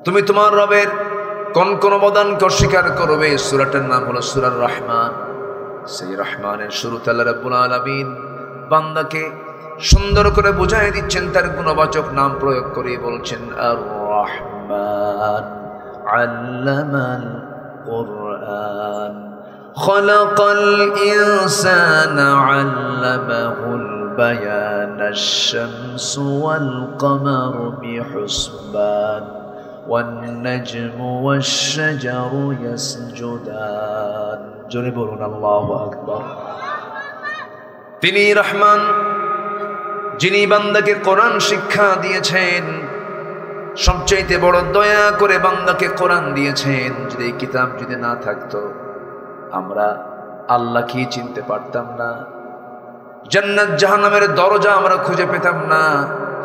তুমি তোমার রবের কোন কোন অবদানকে অস্বীকার করবে। সূরাটার নাম হলো সূরা রহমান। সেই রহমানের শুরুতে আল্লাহ রাব্বুল আলামিন বান্দাকে সুন্দর করে বুঝাই দিচ্ছেন, তার গুণবাচক নাম প্রয়োগ করে বলছেন আর রহমান আল্লামাল কুরআন খালাকাল ইনসানা আল্লামাহুল বায়ান আশ-শামসু ওয়াল কমারু বিহুসবান ওয়ান নাজমু ওয়াশ-শাজারু ইয়াসজুদান। জোরে বলুন আল্লাহু আকবার। তিনি রহমান, যিনি বান্দাকে কোরআন শিক্ষা দিয়েছেন। সবচাইতে বড় দয়া করে বান্দাকে কোরআন দিয়েছেন। যদি এই কিতাব যদি না থাকতো আমরা আল্লাহকে চিনতে পারতাম না, জান্নাত জাহান্নামের দরজা আমরা খুঁজে পেতাম না,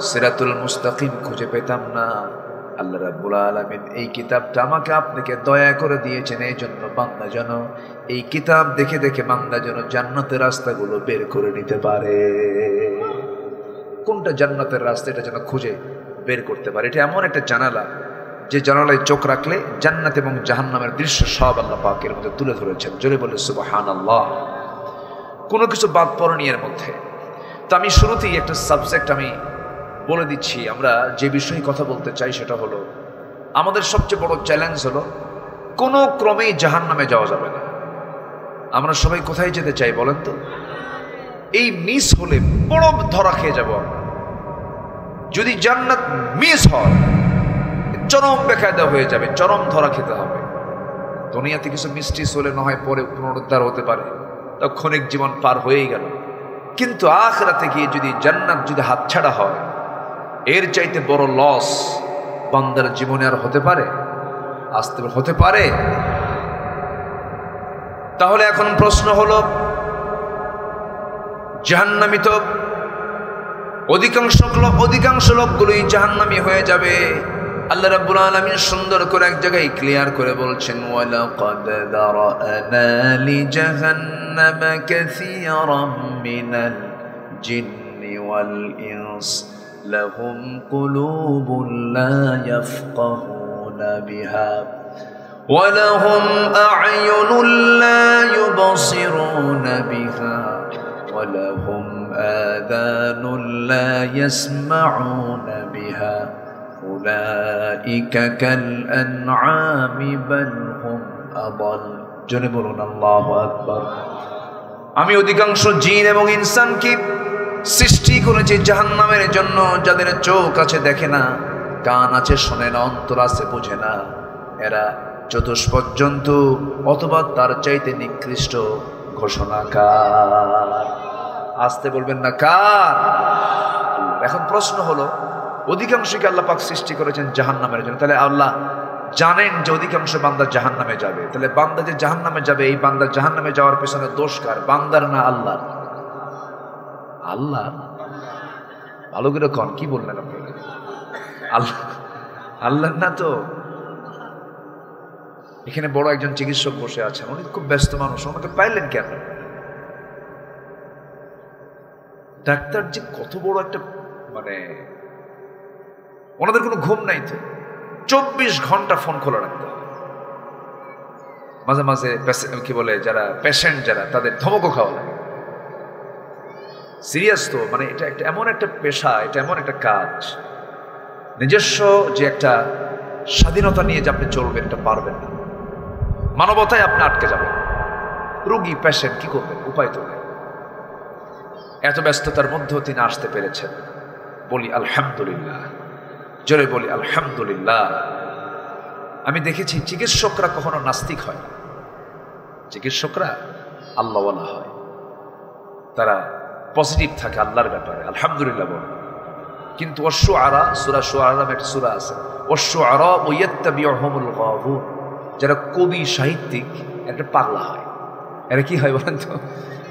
সিরাতুল মুস্তাকিম খুঁজে পেতাম না। আল্লাহ রাব্বুল আলামিন এই কিতাবটা আমাকে আপনাকে দয়া করে দিয়েছেন, এই জন্য বান্দা যেন এই কিতাব দেখে দেখে বান্দা যেন জান্নাতের রাস্তাগুলো বের করে নিতে পারে। কোনটা জান্নাতের রাস্তা এটা যেন খুঁজে বের করতে পারে। এটা এমন একটা জানালা, যে জানালায় চোখ রাখলে জান্নাত এবং জাহান্নামের দৃশ্য সব আল্লাহ পাকের মধ্যে তুলে ধরেছেন। জোরে বলে সুবহানাল্লাহ। কোনো কিছু বাদ পড়েনি এর মধ্যে। তো আমি শুরুতেই একটা সাবজেক্ট আমি বলে দিচ্ছি। আমরা যে বিষয়ে কথা বলতে চাই সেটা হলো, আমাদের সবচেয়ে বড় চ্যালেঞ্জ হলো কোনো ক্রমেই জাহান্নামে যাওয়া যাবে না। আমরা সবাই কোথায় যেতে চাই বলেন তো? এই মিস হলে বড় ধরা খেয়ে যাব আমরা। যদি জান্নাত মিস হয় চরম বেকায়দা হয়ে যাবে, চরম ধরা খেতে হবে। দুনিয়াতে কিছু মিষ্টি হলে না হয় পরে পুনরুদ্ধার হতে পারে, ক্ষণিক জীবন পার হয়েই গেল। কিন্তু আখিরাতে গিয়ে যদি জান্নাত যদি হাতছাড়া হয়, এর চাইতে বড় লস বান্দার জীবনে আর হতে পারে? আসতে হতে পারে? তাহলে এখন প্রশ্ন হলো, জাহান্নামী তো অধিকাংশ লোকগুলোই জাহান্নামী হয়ে যাবে। আল্লাহ রাব্বুল আলামিন সুন্দর করে এক জায়গায় ক্লিয়ার করে বলছেন, ওয়ালাকাদ যারানা লিজাহান্নামা কাসীরাম মিনাল জিন্নি ওয়াল ইনস লাহুম কুলুবুন লা ইয়াফকাহুনা বিহা ওয়া লাহুম আ'য়ুনুন লা ইউবসিরুনা বিহা ওয়া লাহুম আযানুন লা ইয়াসমাউনা বিহা উলাইকা কাল আনআমি বাল হুম আদাল। জোরে বলুন আল্লাহু আকবার। আমি অধিকাংশ জিন এবং ইনসানকে সৃষ্টি করেছি জাহান্নামের জন্য, যাদের চোখ আছে দেখে না, কান আছে শোনে না, অন্তর আছে বোঝে না। এরা চতুষ্পদ জন্তু অথবা তার চাইতে নিকৃষ্ট ঘোষণাকার। আসতে বলবেন না কার? এখন প্রশ্ন হলো, অধিকাংশকে আল্লাহ পাক সৃষ্টি করেছেন জাহান্নামের জন্য। তাহলে আল্লাহ জানেন যে অধিকাংশ বান্দা জাহান্নামে যাবে। তাহলে বান্দা যে জাহান্নামে যাবে, এই বান্দা জাহান্নামে যাওয়ার পেছনে দোষ কার? বান্দার না আল্লাহর? আল্লাহর। ভালো করে কন, কি বললেন আপনারা? আল্লাহর না তো। এখানে বড় একজন চিকিৎসক বসে আছেন, উনি খুব ব্যস্ত মানুষ, ওনাকে পাইলেন কেন? ডাক্তার যে কত বড় একটা, মানে ওনাদের কোনো ঘুম নাই তো, 24 ঘন্টা ফোন খোলা রাখতে হবে। মাঝে মাঝে কি বলে, যারা পেশেন্ট যারা, তাদের ধমকও খাওয়া লাগে। সিরিয়াস তো, মানে এটা একটা এমন একটা পেশা, এটা এমন একটা কাজ, নিজস্ব যে একটা স্বাধীনতা নিয়ে যে আপনি চলবেন, এটা পারবেন না। মানবতায় আপনি আটকে যাবেন। রোগী পেশেন্ট কি করবেন? উপায় তো নেই। এত ব্যস্ততার মধ্যেও তিনি আসতে পেরেছেন। বলি আলহামদুলিল্লাহ, জোরে বলি আলহামদুলিল্লাহ। আমি দেখেছি চিকিৎসকরা কখনো নাস্তিক হয় না। চিকিৎসকরা আল্লাহওয়ালা হয়, তারা পজিটিভ থাকে আল্লাহর ব্যাপারে, আলহামদুলিল্লাহ বলে। কিন্তু ওয়াশ-শুআরা, সূরা শুআরা নামে একটা সূরা আছে, ওয়াশ-শুআরা ইয়াত্তাবিউহুমুল গাবুন, যারা কবি সাহিত্যিক একটা পাগলা হয়। এরা কি হয় বলেন তো?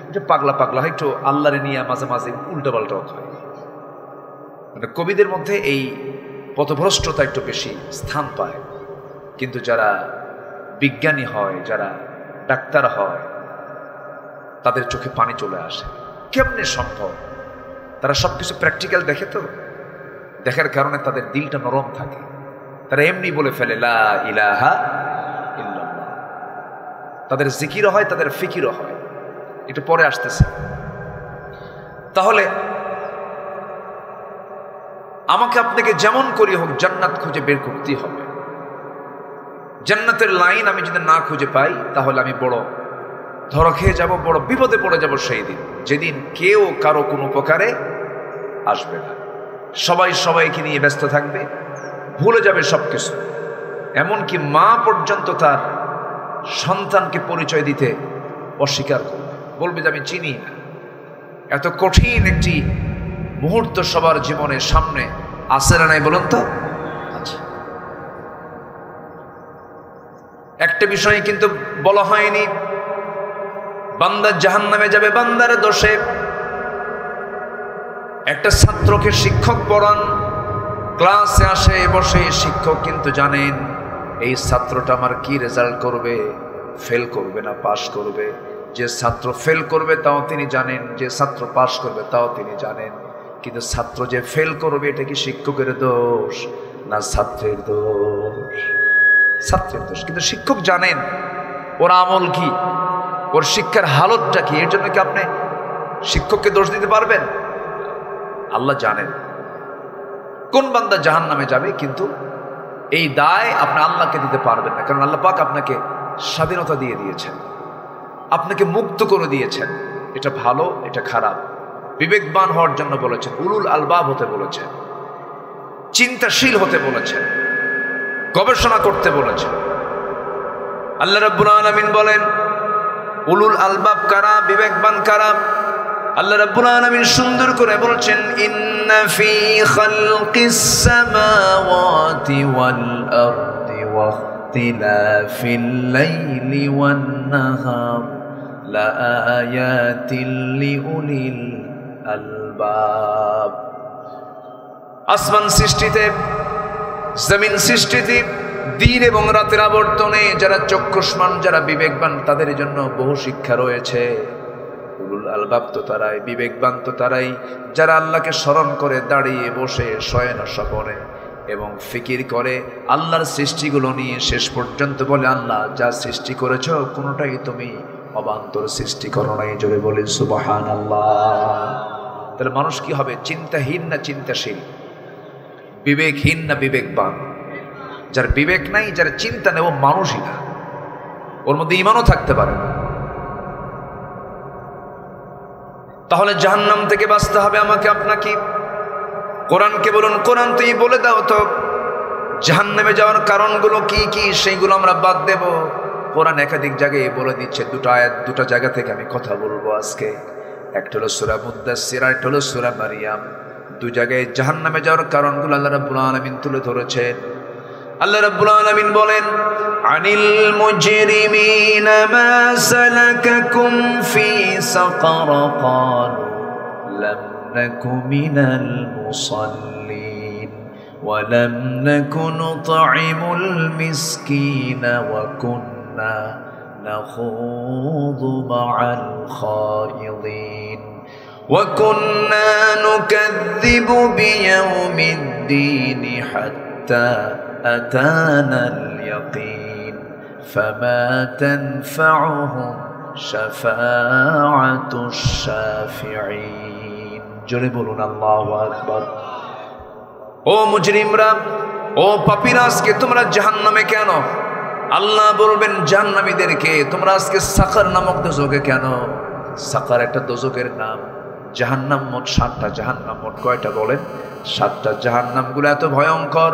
এটা পাগলা হয়, একটু আল্লাহরে নিয়ে মাঝে মাঝে উল্টো পাল্টাও হয়। মানে কবিদের মধ্যে এই পথভ্রষ্টতা একটু বেশি স্থান পায়। কিন্তু যারা বিজ্ঞানী হয়, যারা ডাক্তার হয়, তাদের চোখে পানি চলে আসে। কেমনে সম্ভব? তারা সবকিছু প্র্যাকটিক্যাল দেখে তো, দেখার কারণে তাদের দিলটা নরম থাকে, তারা এমনি বলে ফেলে লা ইলাহা ইল্লাল্লাহ। তাদের জিকিরও হয়, তাদের ফিকিরও হয়, একটু পরে আসতেছে। তাহলে আমাকে আপনাকে যেমন করি হোক জান্নাত খুঁজে বের করতেই হবে। জান্নাতের লাইন আমি যদি না খুঁজে পাই তাহলে আমি বড় ধরা খেয়ে যাব, বড় বিপদে পড়ে যাব সেই দিন, যেদিন কেউ কারো কোনো উপকারে আসবে না। সবাই সবাইকে নিয়ে ব্যস্ত থাকবে, ভুলে যাবে সবকিছু। এমনকি মা পর্যন্ত তার সন্তানকে পরিচয় দিতে অস্বীকার করবে, বলবে যে আমি চিনি না। এত কঠিন একটি মুহূর্ত সবার জীবনের সামনে আসে না নাই বলুন তো? আচ্ছা, একটা বিষয় কিন্তু বলা হয়নি, বান্দা জাহান্নামে যাবে বান্দার দোষে। একটা ছাত্রকে শিক্ষক পড়ান, ক্লাসে আসে বসে, শিক্ষক কিন্তু জানেন এই ছাত্রটা আমার কি রেজাল্ট করবে, ফেল করবে না পাশ করবে। যে ছাত্র ফেল করবে তাও তিনি জানেন, যে ছাত্র পাশ করবে তাও তিনি জানেন। কিন্তু ছাত্র যে ফেল করবে এটা কি শিক্ষকের দোষ না ছাত্রের দোষ? ছাত্রের দোষ। কিন্তু শিক্ষক জানেন ওর আমল কি, ওর শিক্ষার হালতটা কি, এর জন্য কি আপনি শিক্ষককে দোষ দিতে পারবেন? আল্লাহ জানেন কোন বান্দা জাহান্নামে যাবে, কিন্তু এই দায় আপনি আল্লাহকে দিতে পারবেন না। কারণ আল্লাহ পাক আপনাকে স্বাধীনতা দিয়ে দিয়েছেন, আপনাকে মুক্ত করে দিয়েছেন। এটা ভালো, এটা খারাপ, বিবেকবান হওয়ার জন্য বলেছেন, উলুল আলবাব হতে বলেছেন, চিন্তাশীল হতে বলেছেন, গবেষণা করতে বলেছেন। আল্লাহ রাব্বুল আলামিন বলেন উলুল আলবাব কারা, বিবেকবান কারা? আল্লাহ রাব্বুল আলামিন সুন্দর করে বলেছেন, ইন্না ফি খালকিস সামাওয়াতি ওয়াল আরদি ওয়া ইখতিলাফিল লাইলি ওয়ান নাহার লাআয়াতিল লিউলিল আলবাব। আসমান সৃষ্টিতে, জমিন সৃষ্টিতে, দিন এবং রাতের আবর্তনে যারা চক্ষুষ্মান, যারা বিবেকবান, তাদের জন্য বহু শিক্ষা রয়েছে। উলুল আলবাব তো তারাই, বিবেকবান তো তারাই যারা আল্লাহকে স্মরণ করে দাঁড়িয়ে বসে শয়ন স্বপনে এবং ফিকির করে আল্লাহর সৃষ্টিগুলো নিয়ে শেষ পর্যন্ত বলে, আল্লাহ যা সৃষ্টি করেছ কোনোটাই তুমি অবান্তর সৃষ্টি করো নাই। জোরে বলি সুবহানাল্লাহ। তাহলে মানুষ কি হবে? চিন্তাহীন না চিন্তাশীল? বিবেকহীন না বিবেকবান? যার বিবেক নাই, যার চিন্তা নেই, ও মানুষই না, ওর মধ্যে ঈমানও থাকতে পারে না। তাহলে জাহান্নাম থেকে বাঁচতে হবে আমাকে আপনাকে। কোরআনকে বলুন, কোরআন তুই বলে দাও তো জাহান্নামে যাওয়ার কারণগুলো কি কি, সেইগুলো আমরা বাদ দেব। কোরআন একাধিক জায়গায় বলে দিচ্ছে। দুটো আয়াত, দুটো জায়গা থেকে আমি কথা বলবো আজকে। একটা হলো সূরা মুদ্দাসসির, আর একটা হলো সূরা মারিয়াম। দুই জায়গায় জাহান্নামে যাওয়ার কারণগুলো আল্লাহ রাব্বুল আলামিন তুলে ধরেছেন। আল্লাহ রাব্বুল আলামিন বলেন, আনিল মুজরিমিনা মা সালাকাকুম ফি সাকার ক্বালু লাম নাকু মিনাল মুসাল্লিন ওয়া লাম নাকু নুতঈমুল মিসকিনা ওয়া কুন্না নাখুযু মা'আল খায়িদিন ওয়া কুন্না নুকাযযিবু বিয়াউমিদ্দিন হাত্তা أتانا اليقين فما تنفعهم شفاعة الشافعين জোরে বলুন আল্লাহু আকবার। ও মুজরিমরা, ও পাপীরা, আজকে তোমরা জাহান্নামে কেন? আল্লাহ বলবেন জাহান্নামীদেরকে, তোমরা আজকে সাকার নামক দোজখে কেন? সাকার একটা দোজখের নাম। জাহান্নাম মোট 7টা। জাহান্নাম মোট কয়টা বলেন? 7টা। জাহান্নামগুলো এত ভয়ঙ্কর,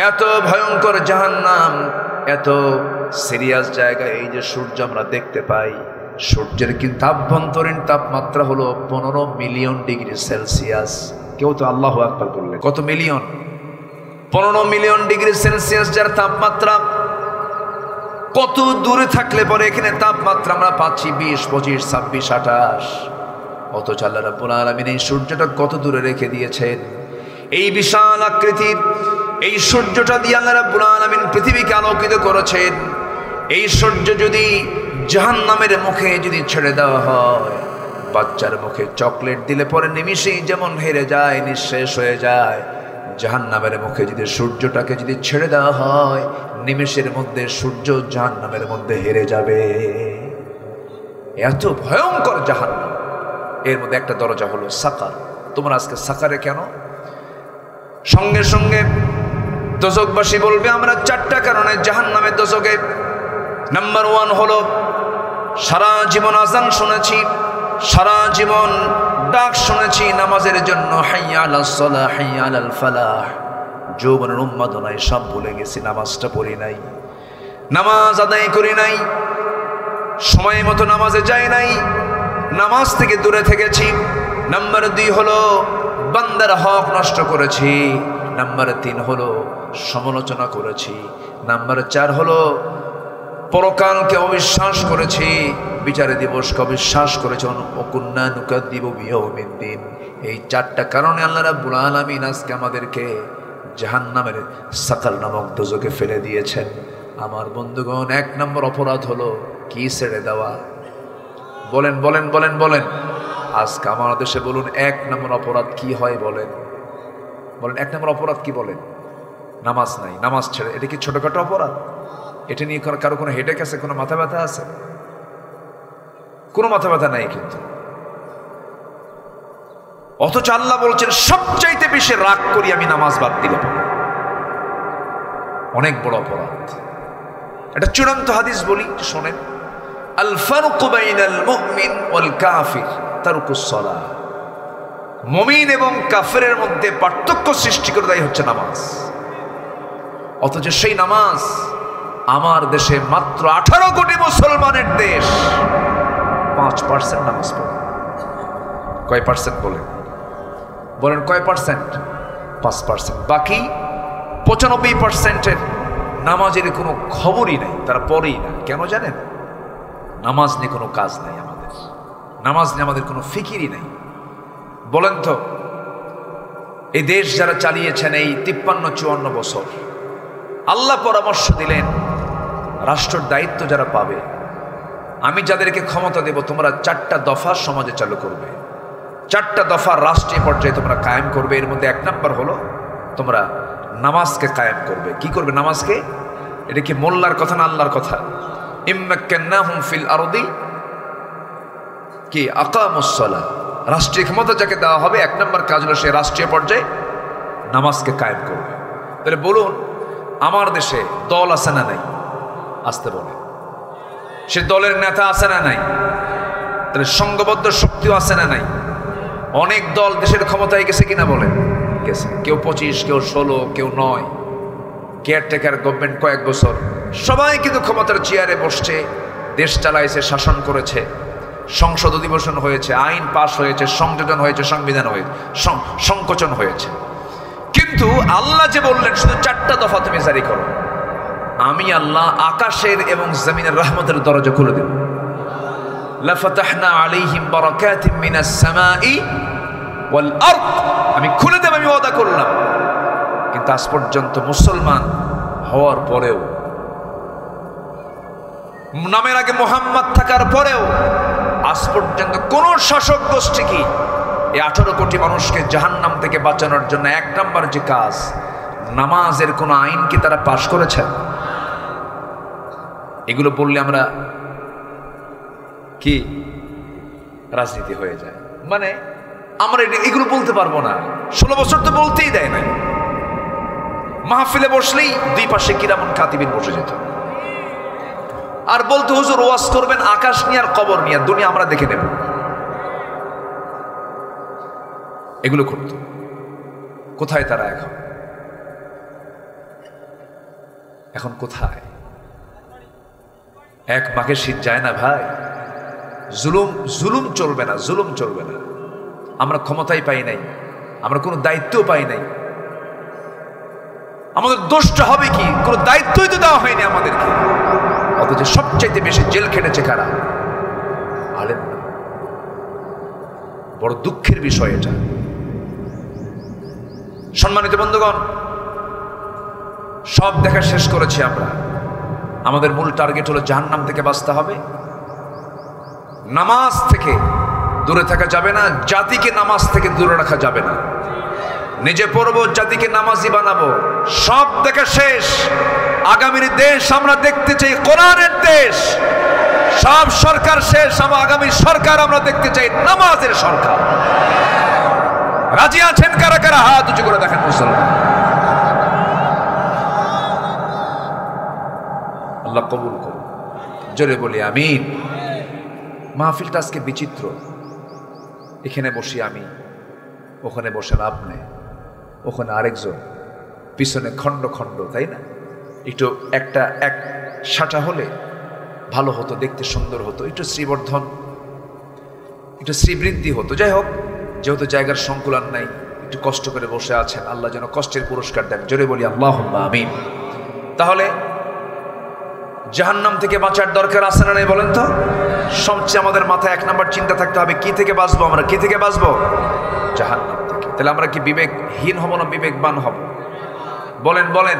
এত ভয়ঙ্কর জাহান্নাম, এত সিরিয়াস জায়গায়। এই যে সূর্য আমরা দেখতে পাই, সূর্যের কিন্তু আভ্যন্তরীণ তাপমাত্রা হলো 15 মিলিয়ন ডিগ্রি সেলসিয়াস। কেউ তো আল্লাহু আকবার বললে, কত মিলিয়ন? 15 মিলিয়ন ডিগ্রি সেলসিয়াস যার তাপমাত্রা। কত দূরে থাকলে পরে এখানে তাপমাত্রা আমরা পাচ্ছি 20, 25, 26, 28। অথচ আল্লাহ রাব্বুল আলামিন এই সূর্যটা কত দূরে রেখে দিয়েছেন। এই বিশাল আকৃতির এই সূর্যটা দিয়ে আল্লাহ রাব্বুল আলামিন পৃথিবীকে আলোকিত করেছেন। এই সূর্য যদি জাহান্নামের মুখে যদি ছেড়ে দেওয়া হয়, বাচ্চার মুখে চকলেট দিলে পরে নিমিষেই যেমন হেরে যায়, নিঃশেষ হয়ে যায়, জাহান্নামের মুখে যদি সূর্যটাকে যদি ছেড়ে দেওয়া হয়, নিমেষের মধ্যে সূর্য জাহান্নামের মধ্যে হেরে যাবে। এত ভয়ঙ্কর জাহান্নাম। এর মধ্যে একটা দরজা হলো সাকার। তোমরা আজকে সাকারে কেন? সঙ্গে সঙ্গে দোজকবাসী বলবে আমরা 4টা কারণে জাহান্নামের দোজকে। নাম্বার 1 হলো সারা জীবন আযান শুনেছি, সারা জীবন ডাক শুনেছি নামাজের জন্য, হাইয়া আলাস সালাহ হাইয়া আলাল ফালাহ। যৌবনের উন্মাদনায় সব ভুলে গেছি, নামাজটা পড়ি নাই, নামাজ আদায় করি নাই, সময় মতো নামাজে যাই নাই, নামাজ থেকে দূরে থেকেছি। নাম্বার 2 হলো বান্দার হক নষ্ট করেছি। নাম্বার 3 হলো সমালোচনা করেছি। নাম্বার 4 হলো পরকালকে অবিশ্বাস করেছি, বিচারে দিবসকে অবিশ্বাস করেছি। ওকুন্না নুকাদ্দিবু বিয়াউমিদ্দিন। এই 4টা কারণে আল্লাহ রাব্বুল আলামিন আজকে আমাদেরকে জাহান্নামের সাকার নামক দোজকে ফেলে দিয়েছেন। আমার বন্ধুগণ, 1 নম্বর অপরাধ হলো কি? ছেড়ে দেওয়া। বলেন বলেন বলেন বলেন। আজকে আমার দেশে বলুন 1 নম্বর অপরাধ কি হয়? বলেন বলেন 1 নম্বর অপরাধ কি? বলেন। নামাজ নাই, নামাজ ছেড়ে। এটা কি ছোটখাটো অপরাধ? এটা নিয়ে কারো কোনো হেডেক আছে? কোনো মাথা ব্যথা আছে? কোনো মাথা ব্যথা নাই কিন্তু। অথচ আল্লাহ বলছেন সবচাইতে বেশি রাগ করি আমি নামাজ বাদ দিলে। অনেক বড় অপরাধ। এটা চূড়ান্ত হাদিস বলি, শোনেন। আল ফারকু বাইনাল মুমিন ওয়াল কাফির তারকুস সালাহ। মুমিন এবং কাফেরের মধ্যে পার্থক্য সৃষ্টি করে দেয় হচ্ছে নামাজ। অথচ সেই নামাজ আমার দেশে মাত্র 18 কোটি মুসলমানের দেশ 5% নামাজ পড়ে। কয় পার্সেন্ট বলেন? বলেন কয় পার্সেন্ট? 5%। বাকি 95%-এর নামাজের কোনো খবরই নাই, তারা পড়েই না। কেন জানেন? নামাজ নিয়ে কোনো কাজ নাই আমাদের, নামাজ নিয়ে আমাদের কোনো ফিকিরই নাই। বলেন তো, এই দেশ যারা চালিয়েছেন এই 53-54 বছর, আল্লাহ পরামর্শ দিলেন রাষ্ট্রের দায়িত্ব যারা পাবে, আমি যাদেরকে ক্ষমতা দেব, তোমরা 4টা দফা সমাজে চালু করবে, 4টা দফা রাষ্ট্রীয় পর্যায়ে তোমরা কায়েম করবে। এর মধ্যে 1 নম্বর হলো তোমরা নামাজকে কায়েম করবে। কি করবে? নামাজকে। এটা কি মোল্লার কথা না আল্লাহর কথা? ইম্মাক্কান্নাহুম ফিল আরদি কি আকামুস সালাহ। রাষ্ট্রীয় ক্ষমতা যাকে দেওয়া হবে 1 নম্বর কাজ হলো সে রাষ্ট্রীয় পর্যায়ে নামাজকে কায়েম করবে। তাহলে বলুন, আমার দেশে দল আছে না নাই? আসতে বলে। সে দলের নেতা আছে না নাই? তাহলে সংঘবদ্ধ শক্তিও আছে না নাই? অনেক দল দেশের ক্ষমতায় গেছে কিনা বলেন? গেছে। কেউ 25, কেউ 16, কেউ 9। কেয়ারটেকার গভর্নমেন্ট কয়েক বছর, সবাই কিন্তু ক্ষমতার চেয়ারে বসছে, দেশ চালাইছে, শাসন করেছে, সংসদ অধিবেশন হয়েছে, আইন পাশ হয়েছে, সংযোজন হয়েছে, সংবিধান হয়েছে, সংকোচন হয়েছে। কিন্তু আল্লাহ যে বললেন শুধু 4টা দফা তুমি জারি করো, আমি আল্লাহ আকাশের এবং জমিনের রহমতের দরজা খুলে দেব। লাফাতাহনা আলাইহিম বারাকাতিম মিনাস সামাই ওয়াল আরদ। আমি খুলে দেব, আমি ওয়াদা করলাম। কিন্তু আজ পর্যন্ত মুসলমান হওয়ার পরেও, নামের আগে মোহাম্মদ থাকার পরেও আজ পর্যন্ত কোন শাসক গোষ্ঠী কি এই 18 কোটি মানুষকে জাহান্নাম থেকে বাঁচানোর জন্য 1 নম্বর যে কাজ, নামাজের কোন আইন কি তারা পাশ করেছেন? এগুলো বললে আমরা কি রাজনীতি হয়ে যায়, মানে আমরা এগুলো বলতে পারবো না। 16 বছর তো বলতেই দেয় নাই। মাহফিলে বসলেই 2 পাশে কিরামান কাতিবিন বসে যেত আর বলতো হুজুর ওয়াজ করবেন আকাশ নিয়ে আর কবর নিয়ে, দুনিয়া আমরা দেখে নেব। এগুলো করতো। কোথায় তারা এখন? এখন কোথায়? এক মাঘের শীত যায় না ভাই। জুলুম চলবে না, জুলুম চলবে না। আমরা ক্ষমতাই পাই নাই, আমরা কোনো দায়িত্বও পাই নাই। আমাদের দোষটা হবে কি? কোনো দায়িত্বই তো দেওয়া হয়নি আমাদেরকে। অথচ সবচাইতে বেশি জেল খেটেছে কারা? আলেম। বড় দুঃখের বিষয় এটা। সম্মানিত বন্ধুগণ, সব দেখা শেষ করেছি আমরা। আমাদের মূল টার্গেট হলো জাহান্নাম থেকে বাঁচতে হবে। নামাজ থেকে দূরে থাকা যাবে না, জাতিকে নামাজ থেকে দূরে রাখা যাবে না। নিজে পড়বো, জাতিকে নামাজি বানাবো। সব দেখা শেষ। আগামীর দেশ আমরা দেখতে চাই কোরআনের দেশ। সব সরকার শেষ, আগামী সরকার আমরা দেখতে চাই নামাজের সরকার। রাজি আছেন কারা কারা? হাত উঁচু করে দেখেন মুসলমান। আল্লাহ কবুল করুন, জোরে বলি আমিন। মাহফিলটা আজকে বিচিত্র। এখানে বসি আমি, ওখানে বসেন আপনি, ওখানে আরেকজন, পিছনে খণ্ড খণ্ড, তাই না? একটু এক সাটা হলে ভালো হতো, দেখতে সুন্দর হতো, একটু শ্রীবর্ধন, একটু শ্রীবৃদ্ধি হতো। যাই হোক, যেহেতু জায়গার সংকুলান নাই, একটু কষ্ট করে বসে আছেন, আল্লাহ যেন কষ্টের পুরস্কার দেন। জোরে বলি আল্লাহুম্মা আমিন। তাহলে জাহান্নাম থেকে বাঁচার দরকার আছে না নাই বলেন তো? সবচেয়ে আমাদের মাথায় 1 নম্বর চিন্তা থাকতে হবে, কি থেকে বাঁচবো আমরা? কি থেকে বাঁচবো? জাহান্নাম থেকে। তাহলে আমরা কি বিবেকহীন হব না বিবেকবান হব? বলেন বলেন,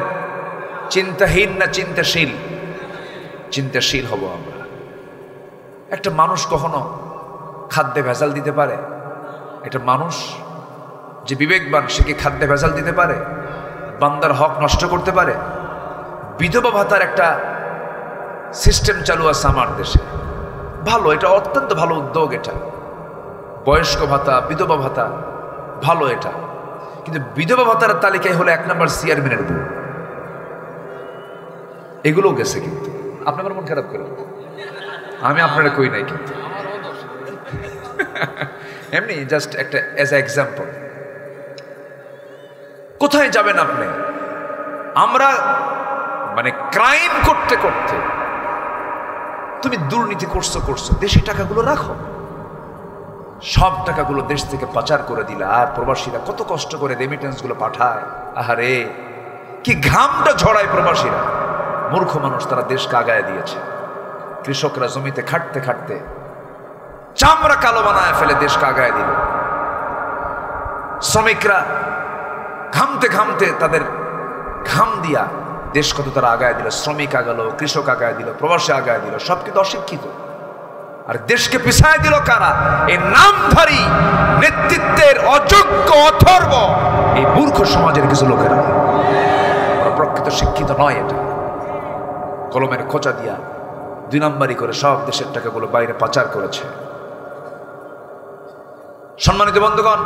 চিন্তাহীন না চিন্তাশীল? চিন্তাশীল হব আমরা। একটা মানুষ কখনো খাদ্যে ভেজাল দিতে পারে? একটা মানুষ যে বিবেকবান, সে কি খাদ্যে ভেজাল দিতে পারে? বান্দার হক নষ্ট করতে পারে? বিধবা ভাতার একটা সিস্টেম চালু আছে আমার দেশে, ভালো, এটা অত্যন্ত ভালো উদ্যোগ। এটা বয়স্ক ভাতা, বিধবা ভাতা, ভালো এটা। কিন্তু বিধবা ভাতার তালিকায় হলো 1 নম্বর চেয়ারম্যানের বউ। এগুলো গেছে, কিন্তু আপনার মন খারাপ করে, আমি আপনারা কই নাই, কিন্তু এমনি জাস্ট একটা এজ এ এক্সাম্পল। কোথায় যাবেন আপনি? আমরা মানে ক্রাইম করতে করতে, তুমি দুর্নীতি করছো, দেশি টাকাগুলো রাখো, সব টাকাগুলো দেশ থেকে পাচার করে দিলা। আর প্রবাসীরা কত কষ্ট করে রেমিটেন্স গুলো পাঠায়, আহারে কি ঘামটা ঝরায় প্রবাসীরা। মূর্খ মানুষ, তারা দেশকে আগায় দিয়েছে। কৃষকরা জমিতে খাটতে খাটতে চামড়া কালো বানায় ফেলে দেশকে আগায় দিল। শ্রমিকরা ঘামতে ঘামতে তাদের ঘাম দিয়া দেশ কত তারা আগায় দিল। শ্রমিক আগালো, কৃষক আগায় দিল, প্রবাসী আগায় দিল, সব কিন্তু অশিক্ষিত। আর দেশকে পিছায় দিল কারা? এই নামধারী নেতৃত্বের অযোগ্য অথর্ব এই মূর্খ সমাজের কিছু লোকেরা। ওরা প্রকৃত শিক্ষিত নয়। এটা কলমের খোঁচা দিয়া 2 নম্বরই করে সব দেশের টাকাগুলো বাইরে পাচার করেছে। সম্মানিত বন্ধুগণ,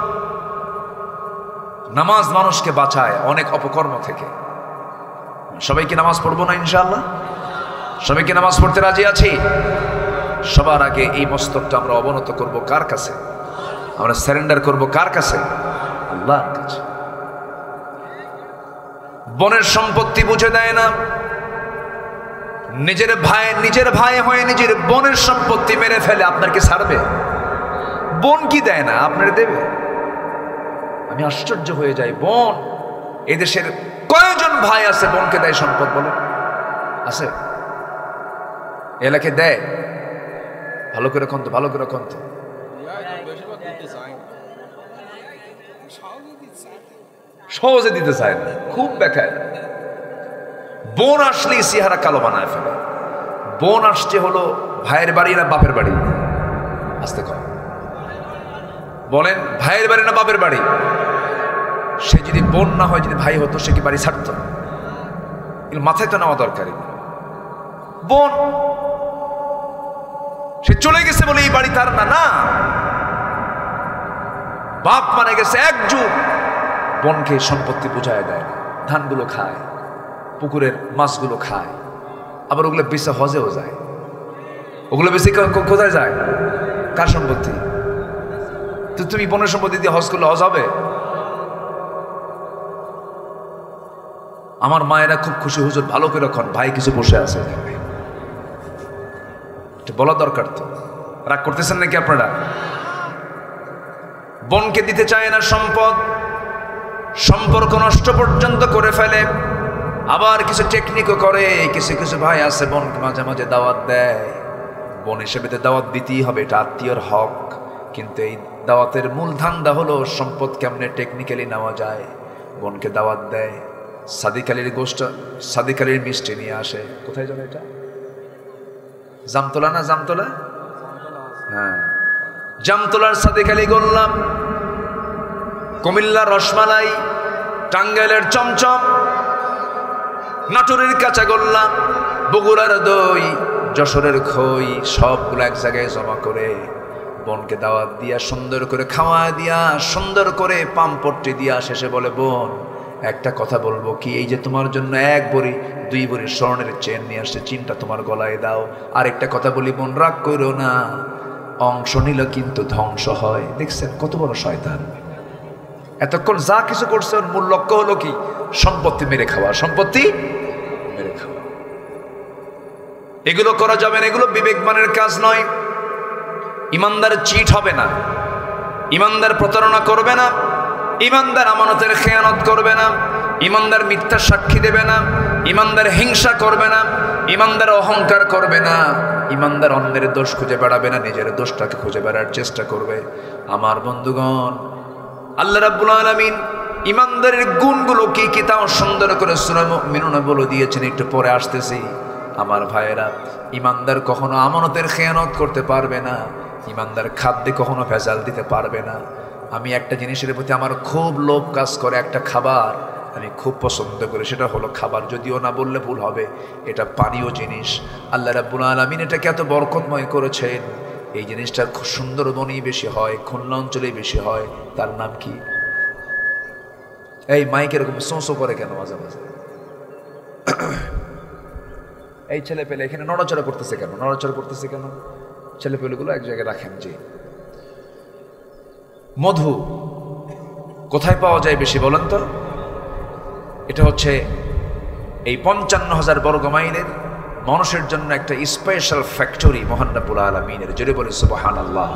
নামাজ মানুষকে বাঁচায় অনেক অপকর্ম থেকে। সবাইকে নামাজ পড়বো না ইনশাআল্লাহ? সবাইকে নামাজ পড়তে রাজি আছি? সবার আগে এই মস্তকটা আমরা অবনত করব কার কাছে? আমরা সারেন্ডার করব কার কাছে? আল্লাহর কাছে। বনের সম্পত্তি বুঝে দেয় না, নিজের ভাই হয়ে নিজের বোনের সম্পত্তি মেরে ফেলে, আপনার কি ছাড়বে? বোন কি দেয় না, আপনার দেবে? আমি আশ্চর্য হয়ে যাই। বোন, এদেশের কয়জন ভাই আছে বোনকে দেয় সম্পদ? বলে আছে? এলাকায় দেয়? ভালো করে কন্ত, ভালো করে কন্ত। সহজে দিতে চায় না, খুব বেকার। বোন আসলেই চেহারা কালো বানায় ফেলে। বোন আসছে হলো ভাইয়ের বাড়ি না বাপের বাড়ি? আসতে কম বলেন, ভাইয়ের বাড়ি না বাপের বাড়ি? সে যদি বোন না হয়, যদি ভাই হতো, সে কি বাড়ি ছাড়তো? মাথায় তো নেওয়া দরকার। বোন, সে চলে গেছে বলে এই বাড়ি তার না। বাপ মানে গেছে 1 যুগ, বোনকে সম্পত্তি বুঝায় দেয় না। ধানগুলো খায়, পুকুরের মাছগুলো খায়, আবার ওগুলো বেঁচে হজেও যায়। ওগুলো বেশি কোথায় যায়? কার সম্পত্তি? তো তুমি বোনের সম্পত্তি দিয়ে হজ করলে হজ হবে? আমার মায়েরা খুব খুশি, হুজুর ভালো করে রাখুন, ভাই কিছু বসে আছে, বলা দরকার। তো রাগ করতেছেন নাকি আপনারা? বোনকে দিতে চায় না সম্পদ, সম্পর্ক নষ্ট পর্যন্ত করে ফেলে। আবার কিছু টেকনিকও করে। কিছু ভাই আছে বোনকে মাঝে মাঝে দাওয়াত দেয়, বোন হিসেবে তো দাওয়াত দিতেই হবে, এটা আত্মীয়র হক। কিন্তু এই দাওয়াতের মূল ধান্দা হলো সম্পদ কেমনে টেকনিক্যালি নেওয়া যায়। বোনকে দাওয়াত দেয়, সাদিক আলীর গোষ্ঠ, সাদিক আলীর মিষ্টি নিয়ে আসে। কোথায় যাবে এটা? জামতলা না? জামতলা, হ্যাঁ, জামতলার সাদিক আলী গোল্লাম কুমিল্লার রসমালাই, টাঙ্গাইলের চমচম, নাটোরের কাঁচাগোল্লা, বগুড়ার দই, যশোরের খই, সবগুলো এক জায়গায় জমা করে বোনকে দাওয়াত দিয়া সুন্দর করে খাওয়া দিয়া সুন্দর করে পাম্পট্টি দিয়া শেষে বলে, বোন একটা কথা বলবো কি, এই যে তোমার জন্য 1 ভরি 2 ভরি স্বর্ণের চেন নিয়ে আসছে, চিনটা তোমার গলায় দাও। আর একটা কথা বলি বোন, রাগ করো না, অংশ নিল কিন্তু ধ্বংস হয়। দেখছেন কত বড় শয়তান। এতক্ষণ যা কিছু করছে ওর মূল লক্ষ্য হলো কি, সম্পত্তি মেরে খাওয়া, সম্পত্তি মেরে খাওয়া। এগুলো করা যাবে না, এগুলো বিবেকবানের কাজ নয়। ইমানদার চিট হবে না, ইমানদার প্রতারণা করবে না, ইমানদার আমানতের খেয়ানত করবে না, ইমানদার মিথ্যা সাক্ষী দেবে না, ইমানদার হিংসা করবে না, ইমানদার অহংকার করবে না, ইমানদার অন্যের দোষ খুঁজে বেড়াবে না, নিজের দোষটাকে খুঁজে বেড়ার চেষ্টা করবে। আমার বন্ধুগণ, আল্লাহ রাব্বুল আলামিন ইমানদারের গুণগুলো কি কি তাও সুন্দর করে সূরা মুমিনুন বলে দিয়েছেন, একটু পরে আসতেছি। আমার ভাইয়েরা, ইমানদার কখনো আমানতের খেয়ানত করতে পারবে না, ইমানদার খাদ্যে কখনো ভেজাল দিতে পারবে না। আমি একটা জিনিসের প্রতি আমার খুব লোভ কাজ করে, একটা খাবার আমি খুব পছন্দ করি, সেটা হলো খাবার, যদিও না বললে ভুল হবে, এটা পানীয় জিনিস। আল্লাহ রাব্বুল আলামিন এটাকে এত বরকতময় করেছেন, এই জিনিসটা খুব সুন্দরবনেই বেশি হয়, খুলনা অঞ্চলেই বেশি হয়। তার নাম কি? এই মাইক এরকম সোঁসো করে কেন মাঝে মাঝে? এই ছেলে পেলে এখানে নড়াচড়া করতেছে কেন? নড়াচড়া করতেছে কেন? ছেলে পেলেগুলো এক জায়গায় রাখেন। যে মধু কোথায় পাওয়া যায় বেশি বলেন তো? এটা হচ্ছে এই 55,000 বর্গ মাইলের মানুষের জন্য একটা স্পেশাল ফ্যাক্টরি মহান রব্বুল আলামিনের। জোরে বলি সুবহানাল্লাহ।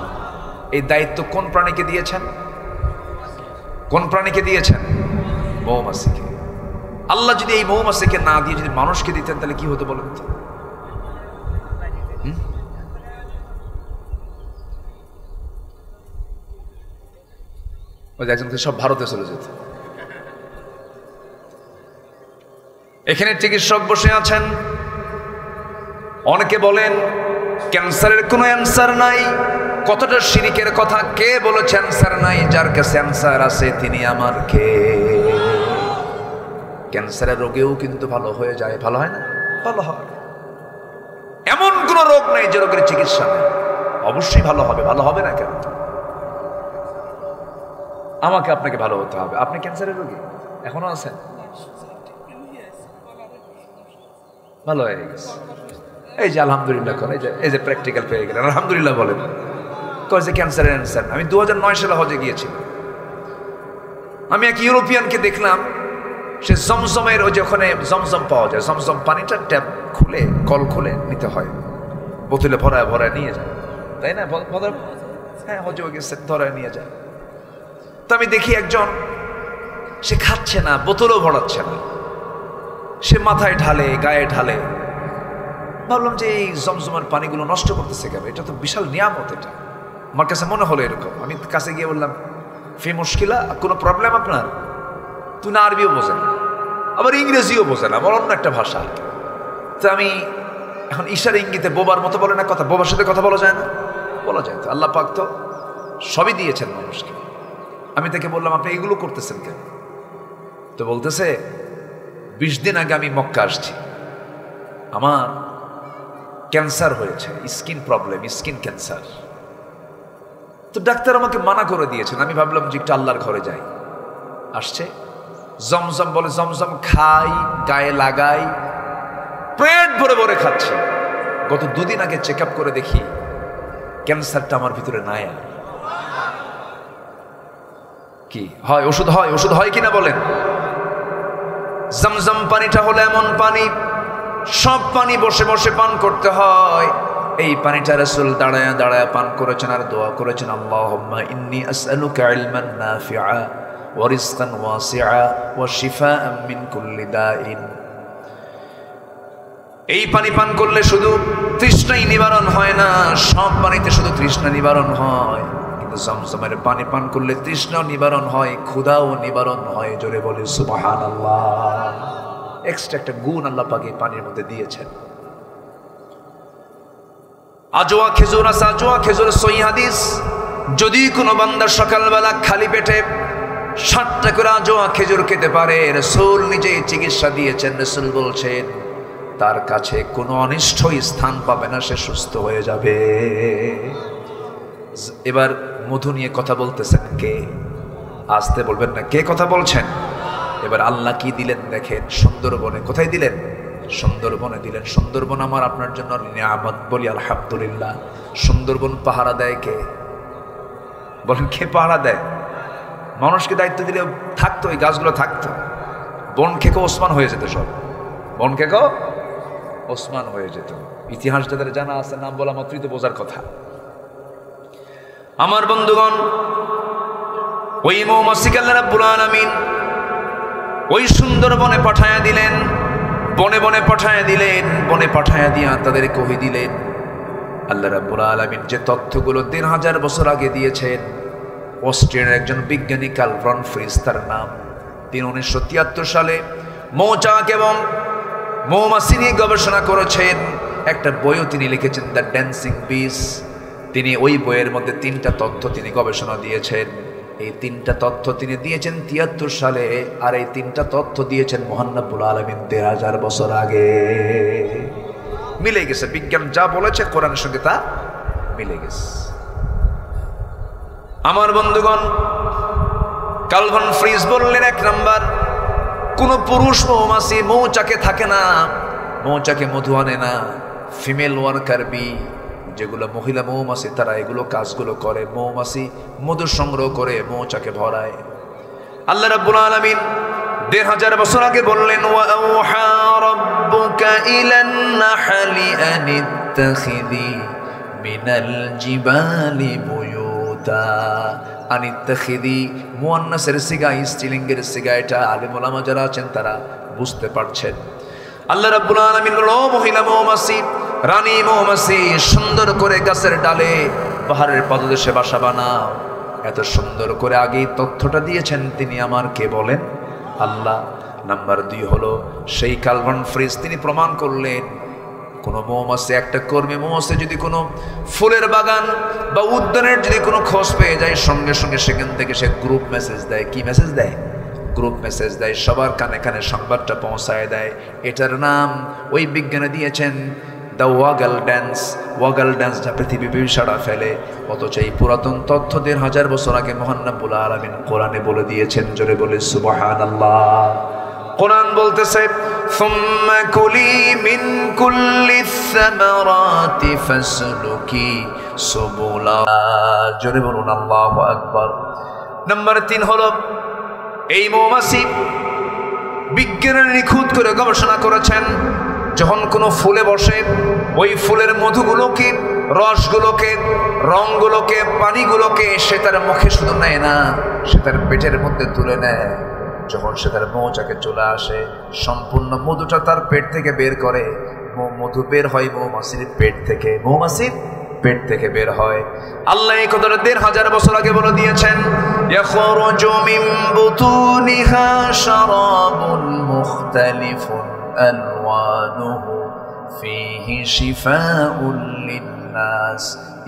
এই দায়িত্ব কোন প্রাণীকে দিয়েছেন? কোন প্রাণীকে দিয়েছেন? মৌমাছিকে। আল্লাহ যদি এই মৌমাছিকে না দিয়ে যদি মানুষকে দিতেন তাহলে কি হতো বলেন তো? একজন সব ভারতে চলে যেত। এখানে চিকিৎসক বসে আছেন, অনেকে বলেন ক্যান্সারের কোনো অ্যান্সার নাই। কতটা শিরিকের কথা! কে বলেছে অ্যান্সার নাই? যার কাছে অ্যান্সার আছে তিনি আমার কে। ক্যান্সারের রোগেও কিন্তু ভালো হয়ে যায়, ভালো হয় না? ভালো হয়। এমন কোন রোগ নাই যে রোগের চিকিৎসা নেই, অবশ্যই ভালো হবে। ভালো হবে না কেন? আমাকে আপনাকে ভালো হতে হবে। আপনি ক্যান্সারের রোগী এখনো আছেন? ভালো হয়ে গেছে, এই যে আলহামদুলিল্লাহ করেন, এই যে প্র্যাকটিক্যাল পেয়ে গেলেন, আলহামদুলিল্লাহ বলেন। কয় যে ক্যান্সারের অ্যান্সার। আমি 2009 সালে হজে গিয়েছিলাম। আমি এক ইউরোপিয়ানকে দেখলাম, সে জমজমের ওই যে ওখানে জমজম পাওয়া যায়, জমজম পানিটা ট্যাপ খুলে কল খুলে নিতে হয়, বোতলে ভরায় ভরায় নিয়ে যায়, তাই না? হ্যাঁ, হজে গেছে, ধরায় নিয়ে যায়। তো আমি দেখি একজন, সে খাচ্ছে না, বোতলও ভরাচ্ছে না, সে মাথায় ঢালে, গায়ে ঢালে। ভাবলাম যে এই জমজমের পানিগুলো নষ্ট করতেছে কেন? এটা তো বিশাল নিয়ামত। এটা আমার কাছে মনে হলো এরকম। আমি কাছে গিয়ে বললাম, ফি মুশকিলা, কোনো প্রবলেম আপনার? তুই না আরবিও বোঝে না, আবার ইংরেজিও বোঝে না, আমার অন্য একটা ভাষা। তো আমি এখন ইশারা ইঙ্গিতে, বোবার মতো বলে না কথা, বোবার সাথে কথা বলা যায় না? বলা যায় তো। আল্লাহ পাক তো সবই দিয়েছেন মানুষকে। আমি তাকে বললাম, আপনি এগুলো করতেছেন কেন? তো বলতেছে, 20 দিন আগে আমি মক্কা আসছি, আমার ক্যান্সার হয়েছে, স্কিন প্রবলেম, স্কিন ক্যান্সার। তো ডাক্তার আমাকে মানা করে দিয়েছেন। আমি ভাবলাম যে একটু আল্লাহর ঘরে যাই। আসছে জমজম, বলে জমজম খাই, গায়ে লাগাই, পেট ভরে ভরে খাচ্ছে। গত 2 দিন আগে চেক আপ করে দেখি ক্যান্সারটা আমার ভিতরে নাই। আর কি হয়? ওষুধ হয়? ওষুধ হয় কিনা বলেন? জমজম পানিটা হলো এমন পানি, সব পানি বসে বসে পান করতে হয়। এই পানিটা রাসূল দাঁড়ায়া দাঁড়ায়া পান করেছেন আর দোয়া করেছেন, আল্লাহুম্মা ইন্নী আসআলুকা ইলমান নাফিআ ওয়া রিজকান ওয়াসিআ ওয়া শিফাআন মিন কুল্লি দাইন। এই পানি পান করলে শুধু তৃষ্ণাই নিবারণ হয় না, সব পানিতে শুধু তৃষ্ণা নিবারণ হয়, কিন্তু জমজমের পানি পান করলে তৃষ্ণাও নিবারণ হয়, ক্ষুধাও নিবারণ হয়। জোরে বলি সুবহানাল্লাহ। এক্সট্রা একটা গুণ আল্লাহ পাক এই পানির মধ্যে দিয়েছেন। আজওয়া খেজুর আছে, আজওয়া খেজুরের সহিহ হাদিস, যদি কোনো বান্দা সকালবেলা খালি পেটে 7টা করে আজোয়া খেজুর খেতে পারে। রাসূল নিজেই চিকিৎসা দিয়েছেন। রাসূল বলছেন তার কাছে কোনো অনিষ্ট স্থান পাবে না, সে সুস্থ হয়ে যাবে। এবার মধু নিয়ে কথা বলতেছেন কে? আসতে বলবেন না, কে কথা বলছেন? এবার আল্লাহ কি দিলেন দেখেন, সুন্দরবনে। কোথায় দিলেন? সুন্দরবনে দিলেন। সুন্দরবন আমার আপনার জন্য নিয়ামত, বলি আলহামদুলিল্লাহ। সুন্দরবন পাহারা দেয় কে? বলেন কে পাহারা দেয়? মানুষকে দায়িত্ব দিলে থাকতো, এই গাছগুলো থাকতো। বন খেকো ওসমান হয়ে যেত, সব বন খেকো ওসমান হয়ে যেত। ইতিহাস যাদের জানা আছে, নাম বলা মাত্রই তো বোঝার কথা। আমার বন্ধুগণ, ওই মৌমাছিকে আল্লাহ রাব্বুল আলামিন ওই সুন্দরবনে পাঠায়া দিলেন, বনে বনে পাঠায়া দিলেন। বনে পাঠায়া দিয়া তাদের কহি দিলেন আল্লাহ রাব্বুল আলামিন যে তথ্যগুলো 3000 বছর আগে দিয়েছেন। অস্ট্রিয়ার একজন বিজ্ঞানী কার্ল ভন ফ্রিজ তার নাম। তিনি 1973 সালে মৌচাক এবং মৌমাছি নিয়ে গবেষণা করেছেন। একটা বইও তিনি লিখেছেন, দ্য ড্যান্সিং বিস। তিনি ওই বইয়ের মধ্যে 3টা তথ্য তিনি গবেষণা দিয়েছেন। এই 3টা তথ্য তিনি দিয়েছেন 73 সালে, আর এই 3টা তথ্য দিয়েছেন মহান রব্বুল আলামিন 3000 বছর আগে। মিলে গেছে, বিজ্ঞান যা বলেছে কোরআনের সঙ্গে তা মিলে গেছে। আমার বন্ধুগণ, কার্ল ভন ফ্রিজ বললেন, 1 নাম্বার, কোন পুরুষ মৌমাছি মৌচাকে থাকে না, মৌচাকে মধু আনে না। ফিমেল ওয়ার্কার বি, যেগুলো মহিলা মৌমাছি, তারা এগুলো কাজগুলো করে। মৌমাছি মধু সংগ্রহ করে মৌচাকে ভরায়। আল্লাহ রাব্বুল আলামিন 1500 বছর আগে বললেন, ওয়া আওহা রাব্বুকা ইলান নাহলি আনিত্তাখিযি মিনাল জিবালি বুয়ুতা। আনিত্তাখিযি মুয়ান্নাসের সিগা, স্ত্রীলিঙ্গের সিগা। এটা আলেম ওলামা যারা আছেন তারা বুঝতে পারছেন। আল্লাহ রাব্বুল আলামিন বলল, মহিলা মৌমাছি, রানী মৌমাছি, সুন্দর করে গাছের ডালে পাহাড়ের পাদদেশে বাসা বানাও। এত সুন্দর করে আগেই তথ্যটা দিয়েছেন তিনি, আমার কে বলেন? আল্লাহ। নাম্বার 2 হলো সেই কার্ল ভন ফ্রিজ তিনি প্রমাণ করলেন, কোন মৌমাছি, একটা কর্মী মৌমাছি যদি কোনো ফুলের বাগান বা উদ্যানের যদি কোনো খোঁজ পেয়ে যায়, সঙ্গে সঙ্গে সেখান থেকে সে গ্রুপ মেসেজ দেয়। কি মেসেজ দেয়? গ্রুপ মেসেজ দেয়, সবার কানে কানে সংবাদটা পৌঁছায় দেয়। এটার নাম ওই বিজ্ঞানে দিয়েছেন the wagon dance. Wagon dance যা পৃথিবী সাড়া ফেলে। অথচ এই পুরাতন তথ্য 1500 বছর আগে মহান রব্বুল আলামিন কোরআনে বলে দিয়েছেন। জোরে বলে সুবহানাল্লাহ। কোরআন বলতেছে, সুম্মা কুলি মিন কুল্লি সামারাতি ফাসলুকি সুবুলা। জোরে বলুন আল্লাহু আকবার। নাম্বার 3 হলো, এই মৌমাছি বিজ্ঞানের নিখুঁত করে গবেষণা করেছেন, যখন কোনো ফুলে বসে ওই ফুলের মধুগুলোকে, রসগুলোকে, রঙগুলোকে, পানিগুলোকে সে তার মুখে শুধু নেয় না, সে তার পেটের মধ্যে তুলে নেয়। যখন সে তার মৌচাকে চলে আসে, সম্পূর্ণ মধুটা তার পেট থেকে বের করে। মধু বের হয় মৌমাছির পেট থেকে, মৌমাছির পেট থেকে বের হয়। আল্লাহ এই কথাটা 1500 বছর আগে বলে দিয়েছেন, ইয়াখরুজু মিন বুতুনিহা শারাবুন মুখতালিফুন আলওয়ানুহু ফীহি শিফাউন লিন্নাস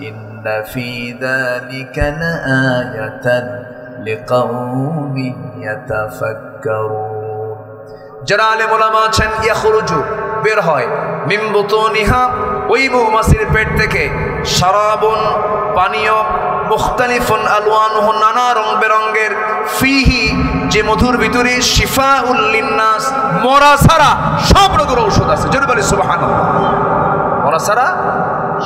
ইন্না ফী যালিকা লাআয়াতান লিকাউমিন ইয়াতাফাক্কারুন। যারা আলেম ওলামা আছেন, ইয়াখরুজু বের হয়, মিন বুতুনিহা ওই মৌমাছির পেট থেকে, শারাবুন পানীয়, মুখতালিফুন আলওয়ানুহু নানা রং বেরঙ্গের, ফিহি যে মধুর ভিতরে, শিফাউল লিন্নাস মরা ছাড়া সব রোগের ঔষধ আছে। জোরে বলি সুবহানাল্লাহ। মরা ছাড়া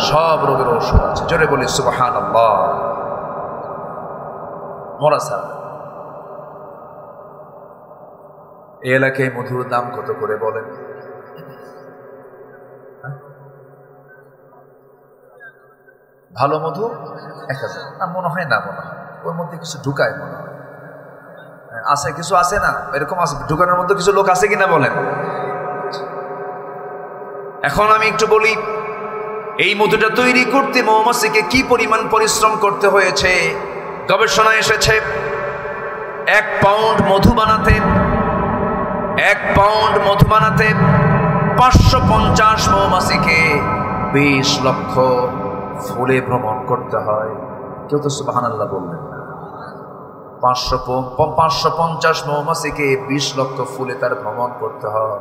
সব রোগের ঔষধ আছে। জোরে বলি সুবহানাল্লাহ। মরা ছাড়া। এই এলাকায় মধুর দাম কত করে বলেন? ভালো মধু 1000 না, মনে হয় না, মনে হয় ওর মধ্যে কিছু ঢুকায়, মনে হয় আছে, কিছু আছে না, এরকম আছে, ঢুকানোর মধ্যে কিছু লোক আছে কিনা বলেন। এখন আমি একটু বলি, এই মধুটা তৈরি করতে মৌমাছিকে কি পরিমাণ পরিশ্রম করতে হয়েছে। গবেষণায় এসেছে 1 পাউন্ড মধু বানাতে, 1 পাউন্ড মধু বানাতে 550 মৌমাছিকে 20 লক্ষ ফুলে ভ্রমণ করতে হয়। কেউ তো সুবহানাল্লাহ বললেন না। 550 মৌমাছিকে 20 লক্ষ ফুলে তার ভ্রমণ করতে হয়।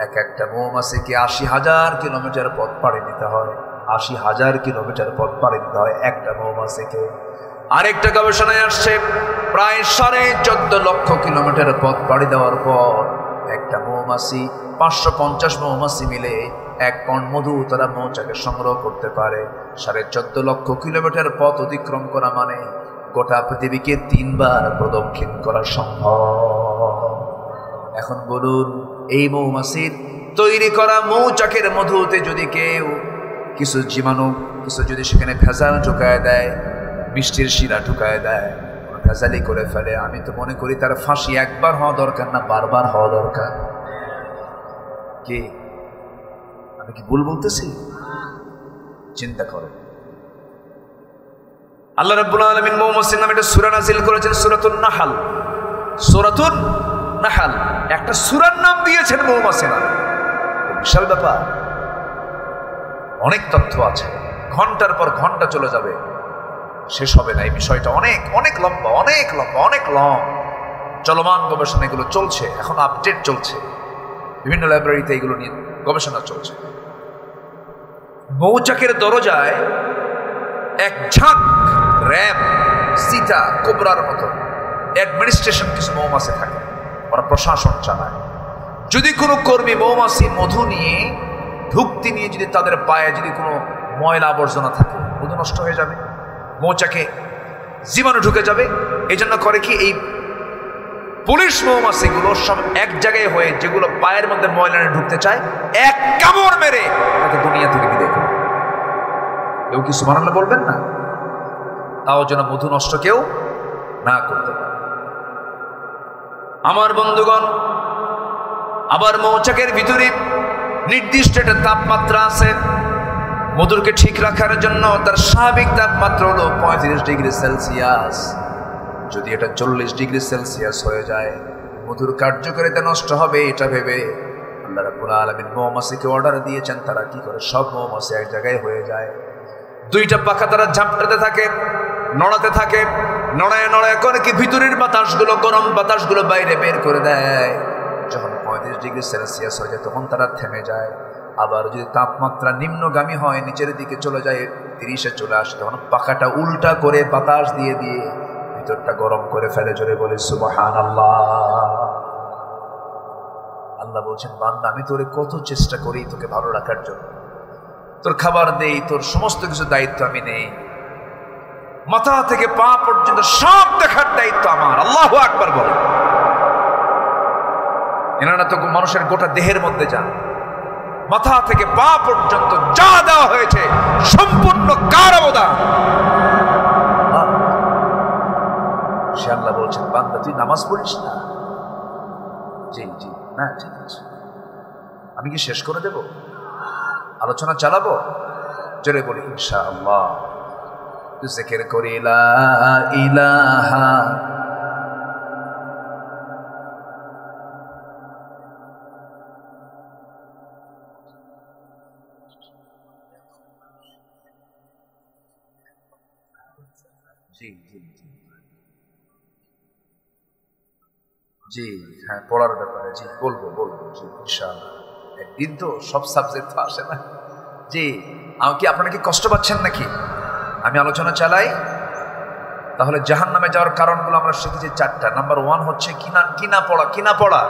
একটা মৌমাছিকে 80,000 কিলোমিটার পথ পাড়ি দিতে হয়। 80,000 কিলোমিটার পথ পাড়ি দিতে হয় একটা মৌমাছিকে। আরেকটা গবেষণায় আসছে প্রায় 14.5 লক্ষ কিলোমিটার পথ পাড়ি দেওয়ার পর একটা মৌমাছি 550 মৌমাছি মিলে 1 পণ মধু তারা মৌচাকে সংগ্রহ করতে পারে। 14.5 লক্ষ কিলোমিটার পথ অতিক্রম করা মানে গোটা পৃথিবীকে 3 বার প্রদক্ষিণ করা সম্ভব। এখন বলুন, এই মৌমাছির তৈরি করা মৌচাকের মধুতে যদি কেউ কিছু জীবাণু, কিছু যদি সেখানে ভেজাল ঢুকায় দেয়, মিষ্টির শিরা ঢুকায় দেয়, ভেজালি করে ফেলে, আমি তো মনে করি তার ফাঁসি একবার হওয়া দরকার না, বারবার হওয়া দরকার। কি আমি কি ভুল বলতেছি? চিন্তা করেন। আল্লাহ রাব্বুল আলামিন মৌমাছির নামে একটা সূরা নাযিল করেছেন, সূরাতুন নাহাল। সূরাতুন নাহাল একটা সূরার নাম দিয়েছেন মৌমাছি নামে। বিশাল ব্যাপার, অনেক তথ্য আছে, ঘন্টার পর ঘন্টা চলে যাবে, শেষ হবে না। এই বিষয়টা অনেক অনেক লম্বা, অনেক লম্বা, অনেক লং। চলমান গবেষণা এগুলো চলছে, এখন আপডেট চলছে, বিভিন্ন লাইব্রেরিতে এগুলো নিয়ে গবেষণা চলছে। মৌচাকের দরজায় এক ঝাঁক র্যাব, সীতা, কোবরার মতো অ্যাডমিনিস্ট্রেশন কিছু মৌমাছি থাকে, ওরা প্রশাসন চালায়। যদি কোনো কর্মী মৌমাছি মধু নিয়ে, ধুক্তি নিয়ে যদি তাদের পায়ে যদি কোনো ময়লা আবর্জনা থাকে, মধু নষ্ট হয়ে যাবে, মৌচাকে জীবাণু ঢুকে যাবে। এই জন্য করে কি, এই পুলিশ মৌমাছিগুলো সব এক জায়গায় হয়ে যেগুলো পায়ের মধ্যে ময়লা ঢুকতে চায়, এক কামড় মেরে তাকে দুনিয়া থেকে বিদায় করে। কেউ কি সুবহানাল্লাহ বলবেন না? তাও যেন মধু নষ্ট কেউ না করতে পারে। আমার বন্ধুগণ, আবার মৌচাকের ভিতরে নির্দিষ্ট একটা তাপমাত্রা আছে। মধুরকে ঠিক রাখার জন্য তার স্বাভাবিক তাপমাত্রা হলো 35 ডিগ্রি সেলসিয়াস। যদি এটা 40 ডিগ্রি সেলসিয়াস হয়ে যায়, মধুর কার্যকারিতা নষ্ট হবে। এটা ভেবে আল্লাহ রাব্বুল আলামিন মৌমাছিকে অর্ডার দিয়েছেন, তারা কি করে, সব মৌমাছি এক জায়গায় হয়ে যায়। 2টা পাখা তারা ঝাপটাতে থাকে, নড়াতে থাকে, নড়ায় নড়ায় করে কি ভিতরের বাতাসগুলো, গরম বাতাসগুলো বাইরে বের করে দেয়। যখন 35 ডিগ্রি সেলসিয়াস হয়ে যায় তখন তারা থেমে যায়। আবার যদি তাপমাত্রা নিম্নগামী হয়, নিচের দিকে চলে যায়, 30-এ চলে আসে, তখন পাখাটা উল্টা করে বাতাস দিয়ে দিয়ে ভিতরটা গরম করে ফেলে। জোরে বলে সুবহানাল্লাহ। আল্লাহ বলছেন, বান্দা আমি তোরে কত চেষ্টা করি তোকে ভালো রাখার জন্য, তোর খাবার দেই, তোর সমস্ত কিছু দায়িত্ব আমি নেই, মাথা থেকে পা পর্যন্ত সব দেখার দায়িত্ব আমার। আল্লাহু আকবার বলে। এনারা তো মানুষের গোটা দেহের মধ্যে যান, মাথা থেকে পা পর্যন্ত যা দেওয়া হয়েছে সম্পূর্ণ কার অবদান? সে আল্লাহ বলছেন, বান্দা তুই নামাজ পড়িস না? জি জি, না ঠিক আছে। আমি কি শেষ করে দেব? আলোচনা চালাবো? জোরে বলি ইনশাআল্লাহ। জিকির করি লা ইলাহা জি জি জি জি, হ্যাঁ, পড়ার ব্যাপারে জি বলবো জি ইনশাআল্লাহ। একদিন তো সব সাবজেক্ট তো আসে না। জি, কি আপনারা কি কষ্ট পাচ্ছেন নাকি আমি আলোচনা চালাই? তাহলে জাহান্নামে যাওয়ার কারণগুলো আমরা শিখেছি 4টা। নাম্বার 1 হচ্ছে কিনা পড়া।